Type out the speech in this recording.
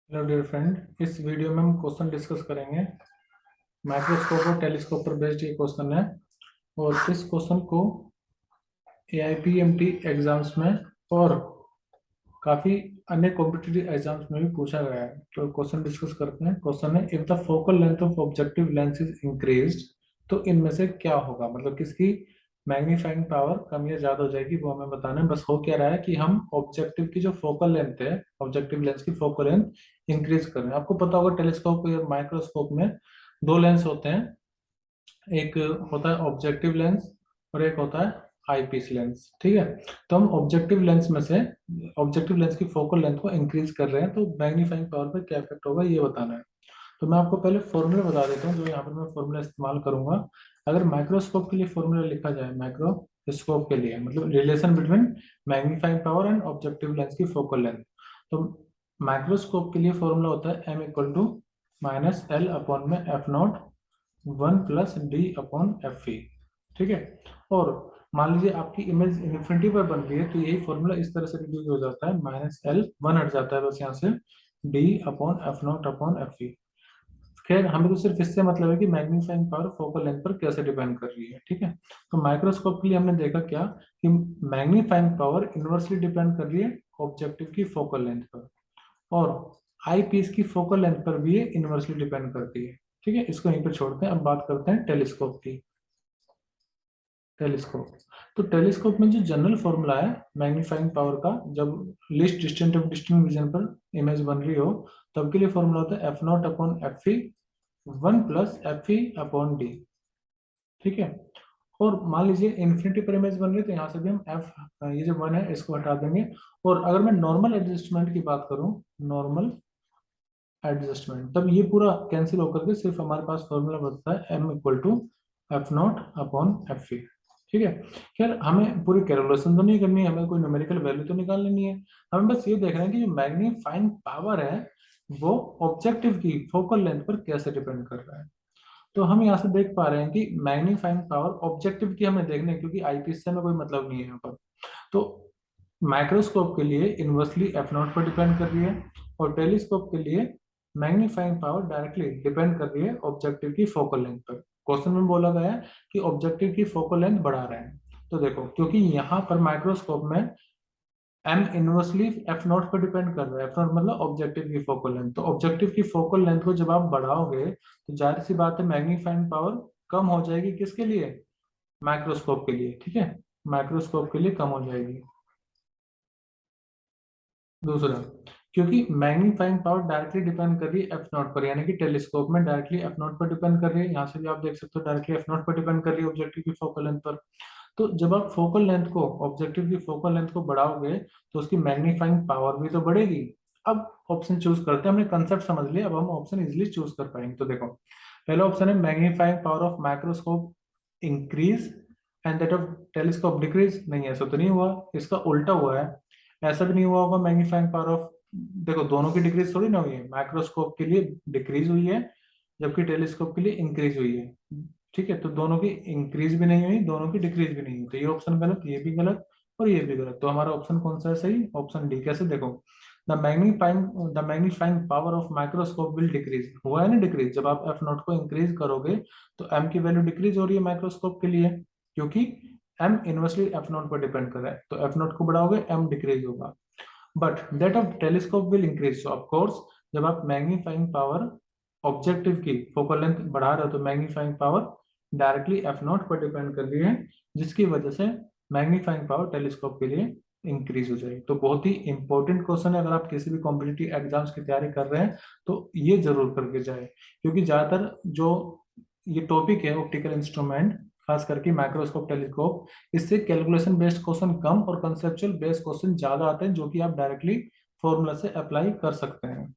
Hello dear friend, इस video में हम क्वेश्चन डिस्कस करेंगे। माइक्रोस्कोप और टेलीस्कोप पर बेस्ड ये क्वेश्चन है और इस क्वेश्चन को AIPMT एग्जाम्स में और काफी अन्य कॉम्पिटिटिव एग्जाम्स में भी पूछा गया है। तो क्वेश्चन डिस्कस करते हैं। क्वेश्चन है, if the focal length of objective lens is increased, तो इनमें से क्या होगा, मतलब किसकी मैग्नीफाइंग पावर कम या ज्यादा हो जाएगी, वो हमें बताना है। बस हो क्या रहा है कि हम ऑब्जेक्टिव की जो फोकल लेंथ है, ऑब्जेक्टिव लेंस की फोकल लेंथ इंक्रीज कर रहे हैं। आपको पता होगा टेलीस्कोप और माइक्रोस्कोप में दो लेंस होते हैं। एक होता है ऑब्जेक्टिव लेंस और एक होता है आईपीस लेंस। ठीक है, तो हम ऑब्जेक्टिव लेंस में से ऑब्जेक्टिव लेंस की फोकल लेंथ को इंक्रीज कर रहे हैं, तो मैग्नीफाइंग पावर पर क्या इफेक्ट होगा ये बताना है। तो मैं आपको पहले फॉर्मूला बता देता हूँ, जो यहाँ पर मैं फॉर्मूला इस्तेमाल करूंगा। अगर माइक्रोस्कोप के लिए फॉर्मूला लिखा जाए, माइक्रोस्कोप के लिए मतलब relation between magnifying power and objective lens की फोकल लेंथ, तो माइक्रोस्कोप के लिए फॉर्मूला होता है m equal to minus L upon में एफ नॉट 1 + d/Fe। ठीक है, और मान लीजिए आपकी इमेज इन्फिनिटी पर बन रही है, तो यही फॉर्मूला इस तरह से रिड्यूस हो जाता है, माइनस एल वन हट जाता है बस यहाँ से, d/F0/Fe। खैर, हमें तो सिर्फ इससे मतलब है कि मैग्नीफाइंग पावर फोकल लेंथ पर कैसे डिपेंड कर रही है। ठीक है, तो माइक्रोस्कोप के लिए हमने देखा क्या कि मैग्नीफाइंग पावर इनवर्सली डिपेंड कर रही है ऑब्जेक्टिव की फोकल लेंथ पर, और आई पीस की फोकल लेंथ पर भी ये इनवर्सली डिपेंड करती है। ठीक है, इसको यहीं पर छोड़ते हैं। अब बात करते हैं टेलीस्कोप की। टेलीस्कोप, तो टेलीस्कोप में जो जनरल फॉर्मूला है मैग्नीफाइंग पावर का, जब list distant of distant vision पर इमेज बन रही हो, तब के लिए फॉर्मूला होता है F0/Fe 1 + Fe/d। ठीक है, और मान लीजिए इन्फिनिटी पर इमेज बन रही है, तो यहाँ से भी हम एफ, ये जो वन है इसको हटा देंगे। और अगर मैं नॉर्मल एडजस्टमेंट की बात करूं, नॉर्मल एडजस्टमेंट, तब ये पूरा कैंसिल होकर के सिर्फ हमारे पास फॉर्मूला बचता है m इक्वल टू F0/Fe। ठीक है, खैर हमें पूरी कैलकुलेशन तो नहीं करनी है, हमें कोई न्यूमेरिकल वैल्यू तो निकालनी नहीं है। हमें बस ये देख रहे हैं कि जो मैग्नीफाइंग पावर है वो ऑब्जेक्टिव की फोकल लेंथ पर कैसे डिपेंड कर रहा है। तो हम यहाँ से देख पा रहे हैं कि मैग्नीफाइंग पावर ऑब्जेक्टिव की हमें देखने, क्योंकि आईपीस से हमें कोई मतलब नहीं है यहाँ पर। तो माइक्रोस्कोप के लिए इनवर्सली F0 पर डिपेंड कर रही है, और टेलीस्कोप के लिए मैग्नीफाइंग पावर डायरेक्टली डिपेंड कर रही है ऑब्जेक्टिव की फोकल लेंथ पर। क्वेश्चन में बोला गया है कि ऑब्जेक्टिव की फोकल लेंथ बढ़ा रहे हैं। तो देखो, क्योंकि यहाँ पर माइक्रोस्कोप में एम इनवर्सली F0 पर डिपेंड कर रहा है, F0 मतलब ऑब्जेक्टिव की फोकल लेंथ, तो ऑब्जेक्टिव की फोकल लेंथ को जब आप बढ़ाओगे तो जाहिर सी बात है मैग्नीफाइंग पावर कम हो जाएगी। किसके लिए? माइक्रोस्कोप के लिए। ठीक है, माइक्रोस्कोप के लिए कम हो जाएगी। दूसरा, क्योंकि मैग्नीफाइंग पावर डायरेक्टली डिपेंड कर रही है F0 पर, यानी कि टेलीस्कोप में डायरेक्टली F0 पर डिपेंड कर रही है। यहाँ से भी आप देख सकते हो डायरेक्टली F0 पर डिपेंड कर रही है ऑब्जेक्टिव की फोकल लेंथ पर। तो जब आप फोकल लेंथ को, ऑब्जेक्टिव की फोकल लेंथ को बढ़ाओगे, तो उसकी मैग्नीफाइंग पावर भी तो बढ़ेगी। अब ऑप्शन चूज करते हैं, हमने कंसेप्ट समझ लिया, अब हम ऑप्शन इजिली चूज कर पाएंगे। तो देखो, पहला ऑप्शन है magnifying power of microscope increase and that of telescope decrease. नहीं, ऐसा तो नहीं हुआ, इसका उल्टा हुआ है। ऐसा भी नहीं हुआ होगा मैग्नीफाइंग पावर ऑफ, देखो दोनों की डिक्रीज थोड़ी ना हुई है, माइक्रोस्कोप के लिए डिक्रीज हुई है जबकि टेलीस्कोप के लिए इंक्रीज हुई है। ठीक है, तो दोनों की इंक्रीज भी नहीं हुई, दोनों की डिक्रीज भी नहीं हुई, तो ये ऑप्शन गलत, ये भी गलत और ये भी गलत। तो हमारा ऑप्शन कौन सा है सही? Option D. कैसे? देखो, the magnifying power of microscope will decrease, हुआ है ना डिक्रीज, जब आप F0 को इंक्रीज करोगे तो m की वैल्यू डिक्रीज हो रही है माइक्रोस्कोप के लिए, क्योंकि m इनवर्सली F0 पर डिपेंड कर रहा है। तो F0 को बढ़ाओगे m डिक्रीज होगा, but that of telescope will increase. So of course, जब आप मैग्नीफाइंग पावर ऑब्जेक्टिव की फोकल लेंथ बढ़ा रहे हो, तो मैग्नीफाइंग पावर डायरेक्टली F0 पर डिपेंड कर रही है, जिसकी वजह से मैग्नीफाइंग पावर टेलीस्कोप के लिए इंक्रीज हो जाएगी। तो बहुत ही इंपॉर्टेंट क्वेश्चन है, अगर आप किसी भी कॉम्पिटिटिव एग्जाम्स की तैयारी कर रहे हैं तो ये जरूर करके जाए, क्योंकि ज्यादातर जो ये टॉपिक है ऑप्टिकल इंस्ट्रूमेंट, खास करके माइक्रोस्कोप टेलीस्कोप, इससे कैलकुलेशन बेस्ड क्वेश्चन कम और कंसेप्चुअल बेस्ड क्वेश्चन ज्यादा आते हैं, जो कि आप डायरेक्टली फॉर्मूला से अप्लाई कर सकते हैं।